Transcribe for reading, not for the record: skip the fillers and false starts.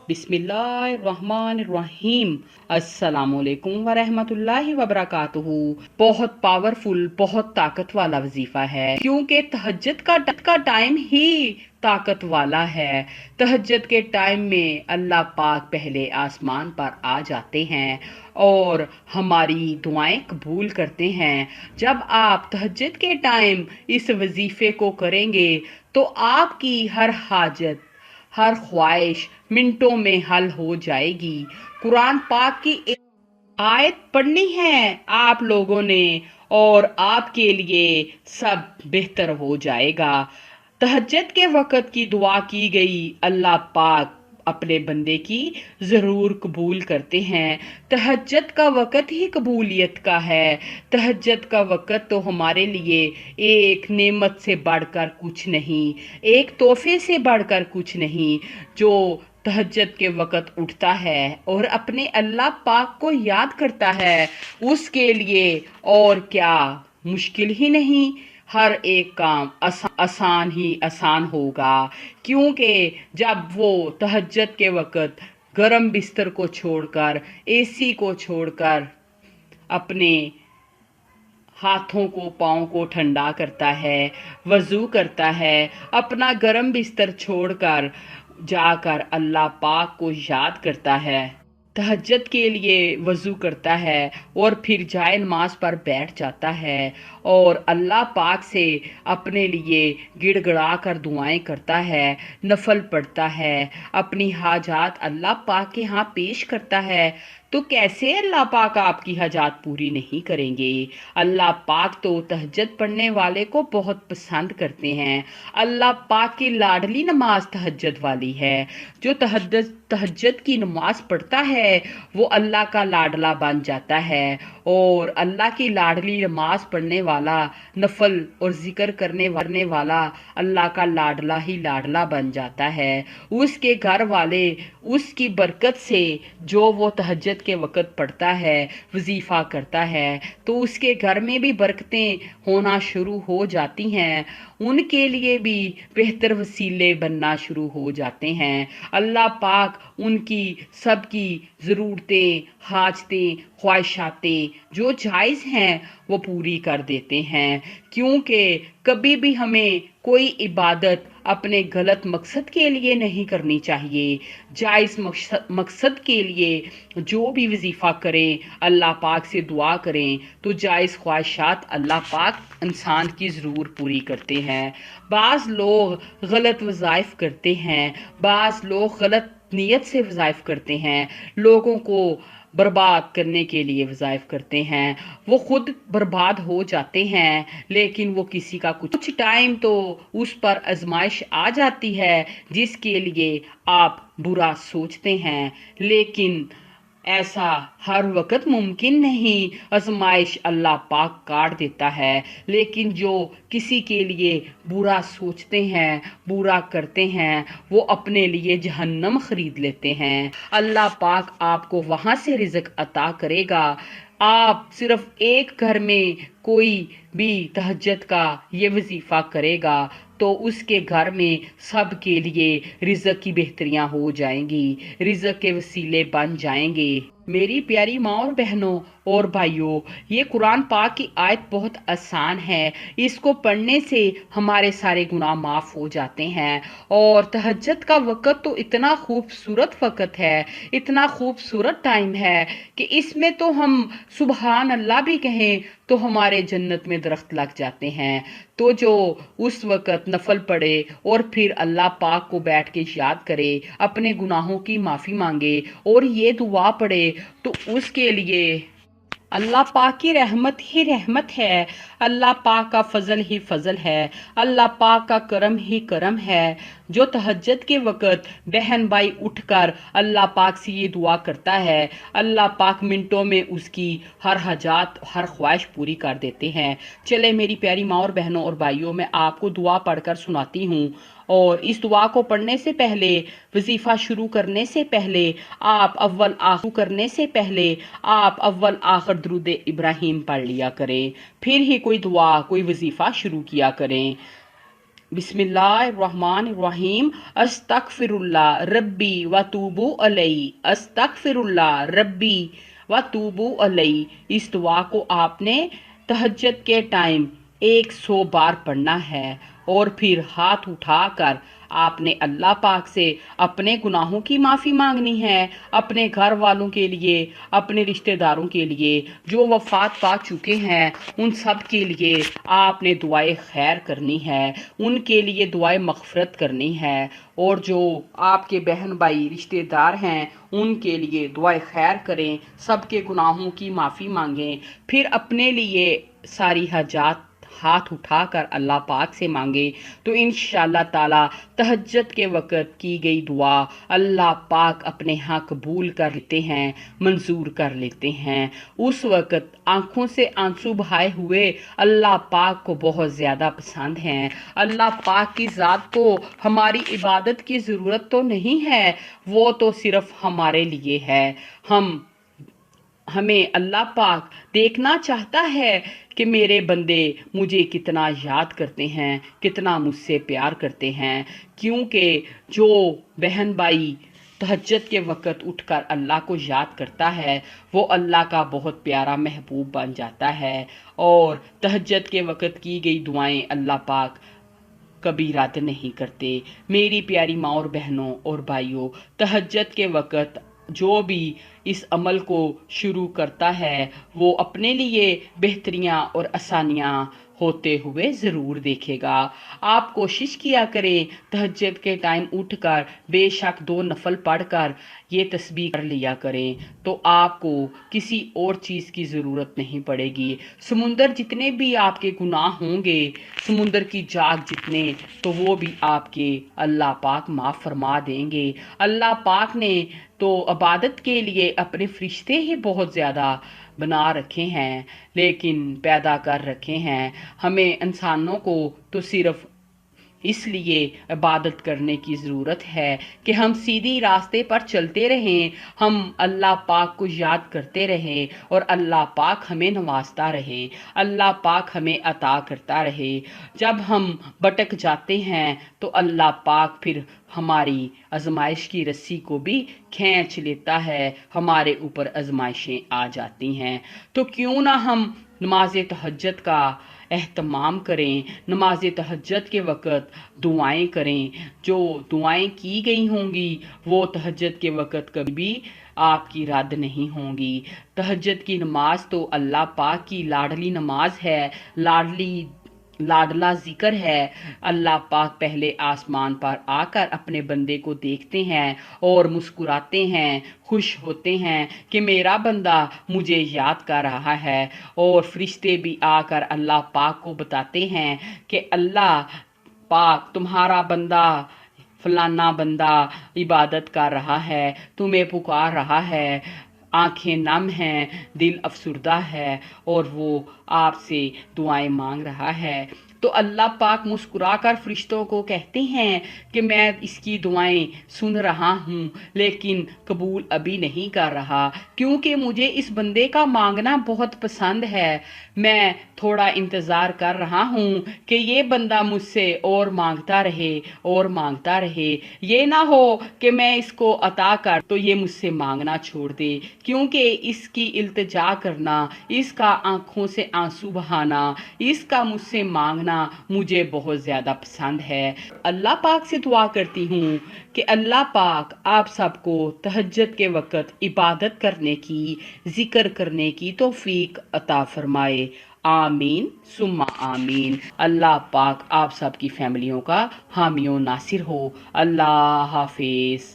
बिस्मिल्लाहिर्रहमानिर्रहीम। अस्सलामुअलैकुम वरहमतुल्लाहि वबरकातुहू। बहुत पावरफुल, बहुत ताकत वाला वजीफा है, क्योंकि तहज्जुद का टाइम ही ताकत वाला है। तहज्जुद के टाइम में अल्लाह पाक पहले आसमान पर आ जाते हैं और हमारी दुआएं कबूल करते हैं। जब आप तहज्जुद के टाइम इस वजीफे को करेंगे तो आपकी हर हाजत, हर ख्वाहिश मिनटों में हल हो जाएगी। कुरान पाक की एक आयत पढ़नी है आप लोगों ने और आपके लिए सब बेहतर हो जाएगा। तहज्जुद के वक़्त की दुआ की गई अल्लाह पाक अपने बंदे की ज़रूर कबूल करते हैं। तहज्जुद का वक़्त ही कबूलियत का है। तहज्जुद का वक़्त तो हमारे लिए एक नेमत से बढ़कर कुछ नहीं, एक तोहफे से बढ़कर कुछ नहीं। जो तहज्जुद के वक़्त उठता है और अपने अल्लाह पाक को याद करता है, उसके लिए और क्या मुश्किल ही नहीं, हर एक काम आसान ही आसान होगा। क्योंकि जब वो तहज्जुद के वक़्त गरम बिस्तर को छोड़कर, एसी को छोड़कर अपने हाथों को, पाँव को ठंडा करता है, वज़ू करता है, अपना गरम बिस्तर छोड़कर जाकर अल्लाह पाक को याद करता है, तहज्जुद के लिए वज़ू करता है और फिर जाए नमाज पर बैठ जाता है और अल्लाह पाक से अपने लिए गिड़गिड़ा कर दुआएं करता है, नफल पढ़ता है, अपनी हाजात अल्लाह पाक के यहाँ पेश करता है, तो कैसे अल्लाह पाक आपकी हाजात पूरी नहीं करेंगे। अल्लाह पाक तो तहज्जुद पढ़ने वाले को बहुत पसंद करते हैं। अल्लाह पाक की लाडली नमाज तहज्जुद वाली है। जो तहज्जुद की नमाज पढ़ता है वो अल्लाह का लाडला बन जाता है और अल्लाह की लाडली नमाज पढ़ने वाला, नफल और जिक्र करने वाला अल्लाह का लाडला ही लाडला बन जाता है। उसके घर वाले उसकी बरकत से, जो वो तहज्जुद के वक़्त पढ़ता है, वजीफ़ा करता है, तो उसके घर में भी बरकतें होना शुरू हो जाती हैं। उनके लिए भी बेहतर वसीले बनना शुरू हो जाते हैं। अल्लाह पाक उनकी सबकी ज़रूरतें, हाजतें, ख्वाहिशातें जो जायज़ हैं वो पूरी कर देते हैं। क्योंकि कभी भी हमें कोई इबादत अपने गलत मकसद के लिए नहीं करनी चाहिए। जायज़ मकसद के लिए जो भी वजीफ़ा करें, अल्लाह पाक से दुआ करें, तो जायज़ ख्वाहिशात अल्लाह पाक इंसान की ज़रूर पूरी करते हैं। बाज़ लोग गलत वज़ाइफ करते हैं, बाज़ लोग गलत नीयत से वज़ाइफ करते हैं, लोगों को बर्बाद करने के लिए वज़ाइफ करते हैं, वो खुद बर्बाद हो जाते हैं, लेकिन वो किसी का कुछ टाइम तो उस पर आजमाइश आ जाती है जिसके लिए आप बुरा सोचते हैं। लेकिन ऐसा हर वक्त मुमकिन नहीं, आजमाइश अल्लाह पाक काट देता है। लेकिन जो किसी के लिए बुरा सोचते हैं, बुरा करते हैं, वो अपने लिए जहन्नम खरीद लेते हैं। अल्लाह पाक आपको वहाँ से रिज़्क अता करेगा। आप सिर्फ एक घर में कोई भी तहज्जुद का ये वजीफ़ा करेगा तो उसके घर में सब के लिए रिज़्क की बेहतरियां हो जाएंगी, रिज़्क के वसीले बन जाएंगे। मेरी प्यारी माँ और बहनों और भाइयों, ये कुरान पाक की आयत बहुत आसान है। इसको पढ़ने से हमारे सारे गुनाह माफ़ हो जाते हैं। और तहज्जुद का वक़्त तो इतना खूबसूरत वक़्त है, इतना खूबसूरत टाइम है कि इसमें तो हम सुबहान अल्लाह भी कहें तो हमारे जन्नत में दरख्त लग जाते हैं। तो जो उस वक़्त नफल पढ़े और फिर अल्लाह पाक को बैठ के याद करे, अपने गुनाहों की माफ़ी मांगे और ये दुआ पढ़े, तो उसके लिए अल्लाह पाक की रहमत ही रहमत है, अल्लाह पाक का फजल ही फजल है, अल्लाह पाक का करम ही करम है। जो तहज्जुद के वक़्त बहन भाई उठकर अल्लाह पाक से ये दुआ करता है, अल्लाह पाक मिनटों में उसकी हर हाजात, हर ख्वाहिश पूरी कर देते हैं। चले मेरी प्यारी माँ और बहनों और भाइयों, मैं आपको दुआ पढ़कर सुनाती हूँ। और इस दुआ को पढ़ने से पहले, वजीफ़ा शुरू करने से पहले, आप अव्वल आखिर दुरूद इब्राहिम पढ़ लिया करें, फिर ही कोई दुआ, कोई वजीफ़ा शुरू किया करें। बिस्मिल्लाहिर्रहमानिर्रहीम अस्तगफिरुल्लाह रब्बी व तूबू अलैहि, अस्तगफिरुल्लाह रब्बी व तूबू अलैहि। इस दुआ को आपने तहज्जुद के टाइम 100 बार पढ़ना है और फिर हाथ उठाकर आपने अल्लाह पाक से अपने गुनाहों की माफ़ी मांगनी है, अपने घर वालों के लिए, अपने रिश्तेदारों के लिए जो वफात पा चुके हैं, उन सब के लिए आपने दुआए खैर करनी है, उनके लिए दुआए मग़फ़िरत करनी है। और जो आपके बहन भाई रिश्तेदार हैं उनके लिए दुआए खैर करें, सबके गुनाहों की माफ़ी मांगें, फिर अपने लिए सारी हाजात हाथ उठाकर अल्लाह पाक से मांगे तो इंशाअल्लाह ताला तहज्जुद के वक़्त की गई दुआ अल्लाह पाक अपने यहाँ कबूल कर लेते हैं, मंजूर कर लेते हैं। उस वक़्त आंखों से आंसू बहाए हुए अल्लाह पाक को बहुत ज़्यादा पसंद हैं। अल्लाह पाक की ज़ात को हमारी इबादत की ज़रूरत तो नहीं है, वो तो सिर्फ़ हमारे लिए है। हमें अल्लाह पाक देखना चाहता है कि मेरे बंदे मुझे कितना याद करते हैं, कितना मुझसे प्यार करते हैं। क्योंकि जो बहन भाई तहज्जुद के वक़्त उठकर अल्लाह को याद करता है वो अल्लाह का बहुत प्यारा महबूब बन जाता है। और तहज्जुद के वक़्त की गई दुआएं अल्लाह पाक कभी रद्द नहीं करते। मेरी प्यारी माँ और बहनों और भाइयों, तहज्जुद के वक़्त जो भी इस अमल को शुरू करता है वो अपने लिए बेहतरियाँ और आसानियाँ होते हुए ज़रूर देखेगा। आप कोशिश किया करें तहज्जुद के टाइम उठकर बेशक 2 नफल पढ़कर ये तस्बीह कर लिया करें, तो आपको किसी और चीज़ की ज़रूरत नहीं पड़ेगी। समुंदर जितने भी आपके गुनाह होंगे, समुंदर की जाग जितने, तो वो भी आपके अल्लाह पाक माफ़ फरमा देंगे। अल्लाह पाक ने तो इबादत के लिए अपने फरिश्ते ही बहुत ज़्यादा बना रखे हैं, लेकिन पैदा कर रखे हैं। हमें इंसानों को तो सिर्फ इसलिए इबादत करने की ज़रूरत है कि हम सीधी रास्ते पर चलते रहें, हम अल्लाह पाक को याद करते रहें और अल्लाह पाक हमें नवाजता रहे, अल्लाह पाक हमें अता करता रहे। जब हम भटक जाते हैं तो अल्लाह पाक फिर हमारी आजमाइश की रस्सी को भी खींच लेता है, हमारे ऊपर आजमाइशें आ जाती हैं। तो क्यों ना हम नमाज तहज्जुद का एहतमाम करें, नमाज तहज्जुद के वक़्त दुआएं करें। जो दुआएं की गई होंगी वो तहज्जुद के वक़्त कभी भी आपकी रद्द नहीं होंगी। तहज्जुद की नमाज तो अल्लाह पाक की लाडली नमाज है, लाडला जिक्र है। अल्लाह पाक पहले आसमान पर आकर अपने बंदे को देखते हैं और मुस्कुराते हैं, खुश होते हैं कि मेरा बंदा मुझे याद कर रहा है। और फरिश्ते भी आकर अल्लाह पाक को बताते हैं कि अल्लाह पाक तुम्हारा बंदा फलाना बंदा इबादत कर रहा है, तुम्हें पुकार रहा है, आंखें नम हैं, दिल अफसुर्दा है और वो आपसे दुआएं मांग रहा है। तो अल्लाह पाक मुस्कुराकर फरिश्तों को कहते हैं कि मैं इसकी दुआएं सुन रहा हूँ लेकिन कबूल अभी नहीं कर रहा, क्योंकि मुझे इस बंदे का मांगना बहुत पसंद है। मैं थोड़ा इंतज़ार कर रहा हूँ कि ये बंदा मुझसे और मांगता रहे और मांगता रहे, ये ना हो कि मैं इसको अता कर तो ये मुझसे मांगना छोड़ दे, क्योंकि इसकी इल्तिजा करना, इसका आंखों से आंसू बहाना, इसका मुझसे मांगना मुझे बहुत ज़्यादा पसंद है। अल्लाह पाक से दुआ करती हूँ कि अल्लाह पाक आप सबको तहज्जुद के वक़्त इबादत करने की, ज़िक्र करने की तौफीक अता फरमाए। आमीन सुम्मा आमीन। अल्लाह पाक आप सबकी फैमिलियों का हामी और नासिर हो। अल्लाह हाफिज़।